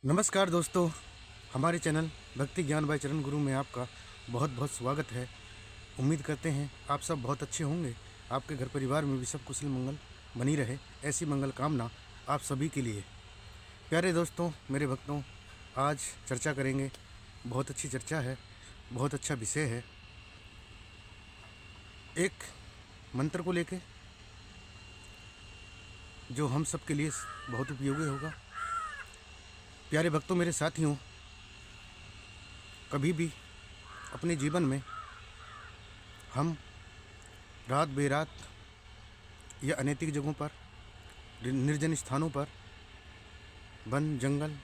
नमस्कार दोस्तों, हमारे चैनल भक्ति ज्ञान बाय चरण गुरु में आपका बहुत बहुत स्वागत है। उम्मीद करते हैं आप सब बहुत अच्छे होंगे। आपके घर परिवार में भी सब कुशल मंगल बनी रहे, ऐसी मंगल कामना आप सभी के लिए। प्यारे दोस्तों, मेरे भक्तों, आज चर्चा करेंगे। बहुत अच्छी चर्चा है, बहुत अच्छा विषय है। एक मंत्र को लेके जो हम सब के लिए बहुत उपयोगी होगा। प्यारे भक्तों, मेरे साथियों, कभी भी अपने जीवन में हम रात बेरात या अनैतिक जगहों पर, निर्जन स्थानों पर, वन जंगल,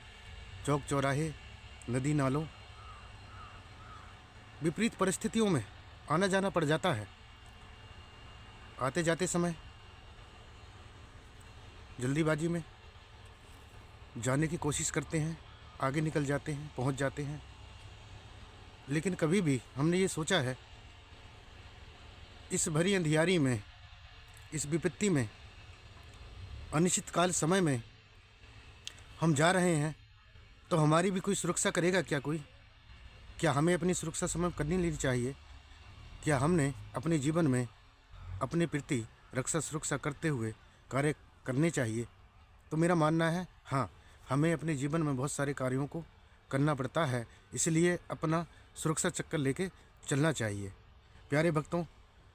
चौक चौराहे, नदी नालों, विपरीत परिस्थितियों में आना जाना पड़ जाता है। आते जाते समय जल्दीबाजी में जाने की कोशिश करते हैं, आगे निकल जाते हैं, पहुंच जाते हैं। लेकिन कभी भी हमने ये सोचा है, इस भरी अंधियारी में, इस विपत्ति में, अनिश्चितकाल समय में हम जा रहे हैं, तो हमारी भी कोई सुरक्षा करेगा क्या कोई? क्या हमें अपनी सुरक्षा समय करनी लेनी चाहिए? क्या हमने अपने जीवन में अपने प्रति रक्षा सुरक्षा करते हुए कार्य करने चाहिए? तो मेरा मानना है हाँ, हमें अपने जीवन में बहुत सारे कार्यों को करना पड़ता है, इसलिए अपना सुरक्षा चक्कर लेके चलना चाहिए। प्यारे भक्तों,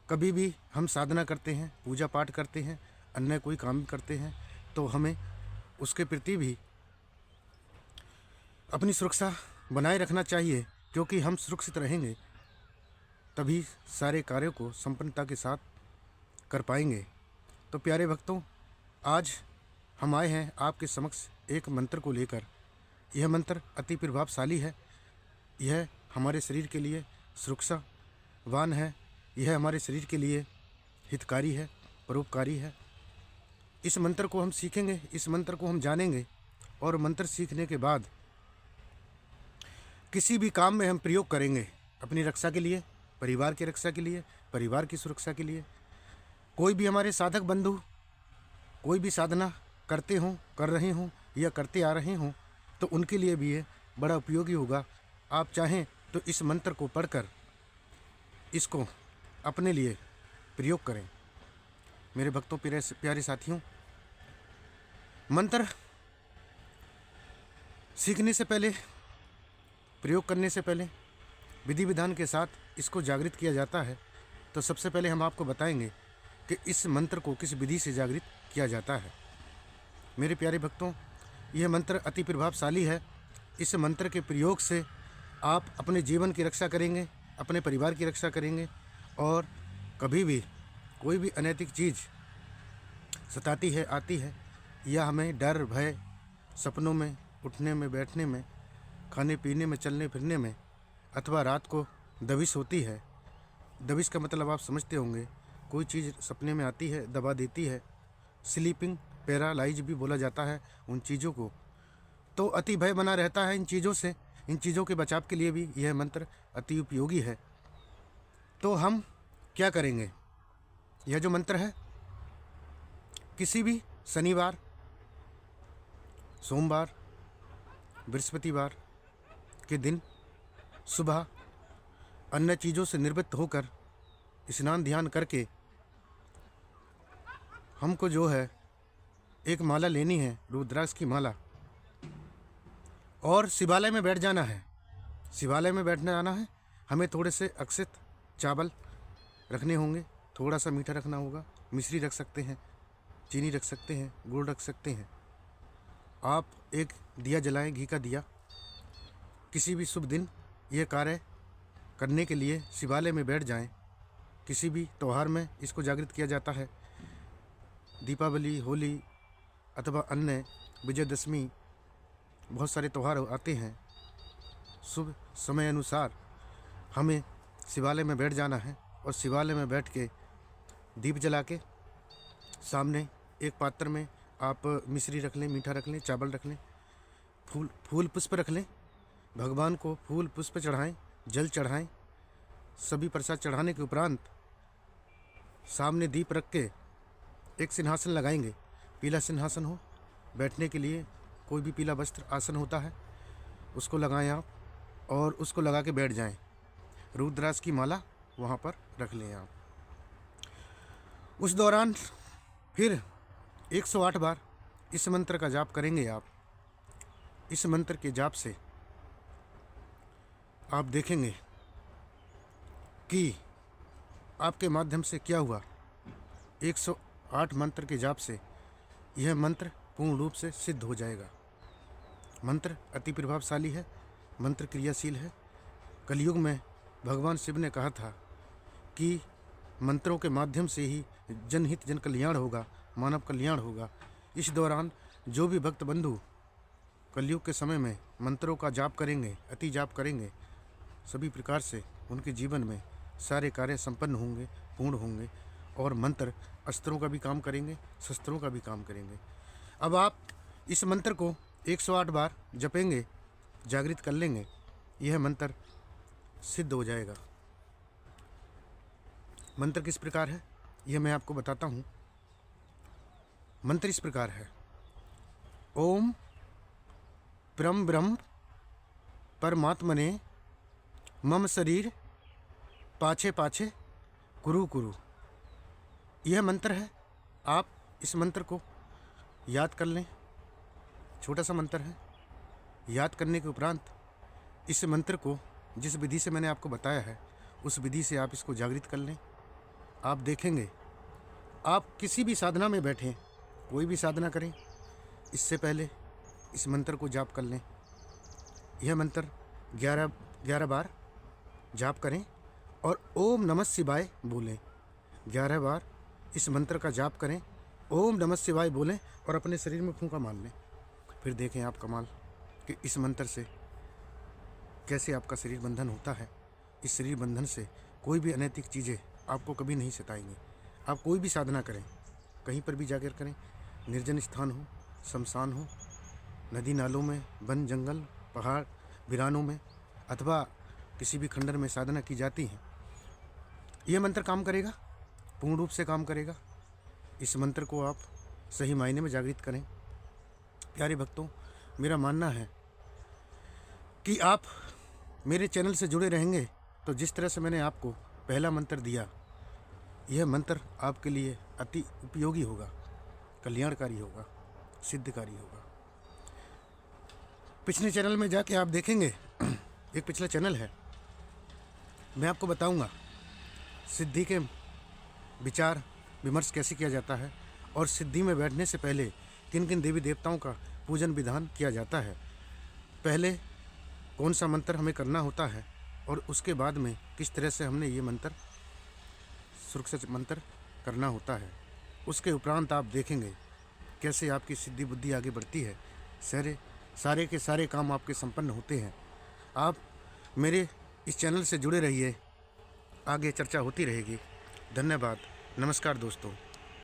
कभी भी हम साधना करते हैं, पूजा पाठ करते हैं, अन्य कोई काम करते हैं, तो हमें उसके प्रति भी अपनी सुरक्षा बनाए रखना चाहिए, क्योंकि हम सुरक्षित रहेंगे तभी सारे कार्यों को संपन्नता के साथ कर पाएंगे। तो प्यारे भक्तों, आज हम आए हैं आपके समक्ष एक मंत्र को लेकर। यह मंत्र अति प्रभावशाली है। यह हमारे शरीर के लिए सुरक्षावान है। यह हमारे शरीर के लिए हितकारी है, परोपकारी है। इस मंत्र को हम सीखेंगे, इस मंत्र को हम जानेंगे, और मंत्र सीखने के बाद किसी भी काम में हम प्रयोग करेंगे, अपनी रक्षा के लिए, परिवार की रक्षा के लिए, परिवार की सुरक्षा के लिए। कोई भी हमारे साधक बंधु कोई भी साधना करते हों, कर रहे हों या करते आ रहे हों, तो उनके लिए भी ये बड़ा उपयोगी होगा। आप चाहें तो इस मंत्र को पढ़कर इसको अपने लिए प्रयोग करें। मेरे भक्तों, प्यारे साथियों, मंत्र सीखने से पहले, प्रयोग करने से पहले विधि विधान के साथ इसको जागृत किया जाता है। तो सबसे पहले हम आपको बताएंगे कि इस मंत्र को किस विधि से जागृत किया जाता है। मेरे प्यारे भक्तों, यह मंत्र अति प्रभावशाली है। इस मंत्र के प्रयोग से आप अपने जीवन की रक्षा करेंगे, अपने परिवार की रक्षा करेंगे, और कभी भी कोई भी अनैतिक चीज़ सताती है, आती है, या हमें डर भय सपनों में, उठने में, बैठने में, खाने पीने में, चलने फिरने में, अथवा रात को दबिश होती है। दबिश का मतलब आप समझते होंगे, कोई चीज़ सपने में आती है, दबा देती है। स्लीपिंग पैरालाइज भी बोला जाता है उन चीज़ों को। तो अति भय बना रहता है इन चीज़ों से। इन चीज़ों के बचाव के लिए भी यह मंत्र अति उपयोगी है। तो हम क्या करेंगे? यह जो मंत्र है, किसी भी शनिवार, सोमवार, बृहस्पतिवार के दिन सुबह अन्य चीज़ों से निवृत्त होकर स्नान ध्यान करके हमको जो है एक माला लेनी है, रुद्राक्ष की माला, और शिवालय में बैठ जाना है। शिवालय में बैठने जाना है। हमें थोड़े से अक्षत चावल रखने होंगे, थोड़ा सा मीठा रखना होगा, मिश्री रख सकते हैं, चीनी रख सकते हैं, गुड़ रख सकते हैं। आप एक दिया जलाएं, घी का दिया। किसी भी शुभ दिन ये कार्य करने के लिए शिवालय में बैठ जाएं। किसी भी त्यौहार में इसको जागृत किया जाता है। दीपावली, होली अथवा अन्य विजयदशमी, बहुत सारे त्यौहार आते हैं। शुभ समय अनुसार हमें शिवालय में बैठ जाना है, और शिवालय में बैठ के दीप जला के सामने एक पात्र में आप मिश्री रख लें, मीठा रख लें, चावल रख लें, फूल पुष्प रख लें। भगवान को फूल पुष्प चढ़ाएं, जल चढ़ाएं। सभी प्रसाद चढ़ाने के उपरांत सामने दीप रख के एक सिंहासन लगाएंगे। पीला सिंहासन हो, बैठने के लिए कोई भी पीला वस्त्र आसन होता है उसको लगाएं आप, और उसको लगा के बैठ जाएं। रुद्राक्ष की माला वहाँ पर रख लें आप। उस दौरान फिर 108 बार इस मंत्र का जाप करेंगे आप। इस मंत्र के जाप से आप देखेंगे कि आपके माध्यम से क्या हुआ। 108 मंत्र के जाप से यह मंत्र पूर्ण रूप से सिद्ध हो जाएगा। मंत्र अति प्रभावशाली है, मंत्र क्रियाशील है। कलयुग में भगवान शिव ने कहा था कि मंत्रों के माध्यम से ही जनहित जन कल्याण होगा, मानव कल्याण होगा। इस दौरान जो भी भक्त बंधु कलयुग के समय में मंत्रों का जाप करेंगे, अति जाप करेंगे, सभी प्रकार से उनके जीवन में सारे कार्य संपन्न होंगे, पूर्ण होंगे, और मंत्र अस्त्रों का भी काम करेंगे, शस्त्रों का भी काम करेंगे। अब आप इस मंत्र को 108 बार जपेंगे, जागृत कर लेंगे, यह मंत्र सिद्ध हो जाएगा। मंत्र किस प्रकार है यह मैं आपको बताता हूँ। मंत्र इस प्रकार है: ओम परम ब्रह्म परमात्मने मम शरीर पाछे पाछे कुरु कुरु। यह मंत्र है। आप इस मंत्र को याद कर लें। छोटा सा मंत्र है। याद करने के उपरांत इस मंत्र को जिस विधि से मैंने आपको बताया है उस विधि से आप इसको जागृत कर लें। आप देखेंगे, आप किसी भी साधना में बैठें, कोई भी साधना करें, इससे पहले इस मंत्र को जाप कर लें। यह मंत्र 11 बार जाप करें और ओम नमः शिवाय बोलें। 11 बार इस मंत्र का जाप करें, ओम नमः शिवाय बोलें और अपने शरीर में फूंका मार लें। फिर देखें आप कमाल कि इस मंत्र से कैसे आपका शरीर बंधन होता है। इस शरीर बंधन से कोई भी अनैतिक चीज़ें आपको कभी नहीं सताएंगी। आप कोई भी साधना करें, कहीं पर भी जाकर करें, निर्जन स्थान हो, शमशान हो, नदी नालों में, वन जंगल पहाड़ वीरानों में, अथवा किसी भी खंडर में साधना की जाती है, यह मंत्र काम करेगा, पूर्ण रूप से काम करेगा। इस मंत्र को आप सही मायने में जागृत करें। प्यारे भक्तों, मेरा मानना है कि आप मेरे चैनल से जुड़े रहेंगे तो जिस तरह से मैंने आपको पहला मंत्र दिया, यह मंत्र आपके लिए अति उपयोगी होगा, कल्याणकारी होगा, सिद्धकारी होगा। पिछले चैनल में जाके आप देखेंगे, एक पिछला चैनल है, मैं आपको बताऊंगा सिद्धि के विचार विमर्श कैसे किया जाता है और सिद्धि में बैठने से पहले किन किन देवी देवताओं का पूजन विधान किया जाता है, पहले कौन सा मंत्र हमें करना होता है और उसके बाद में किस तरह से हमने ये मंत्र सुरक्षित मंत्र करना होता है। उसके उपरांत आप देखेंगे कैसे आपकी सिद्धि बुद्धि आगे बढ़ती है, सारे के सारे काम आपके संपन्न होते हैं। आप मेरे इस चैनल से जुड़े रहिए, आगे चर्चा होती रहेगी। धन्यवाद। नमस्कार दोस्तों।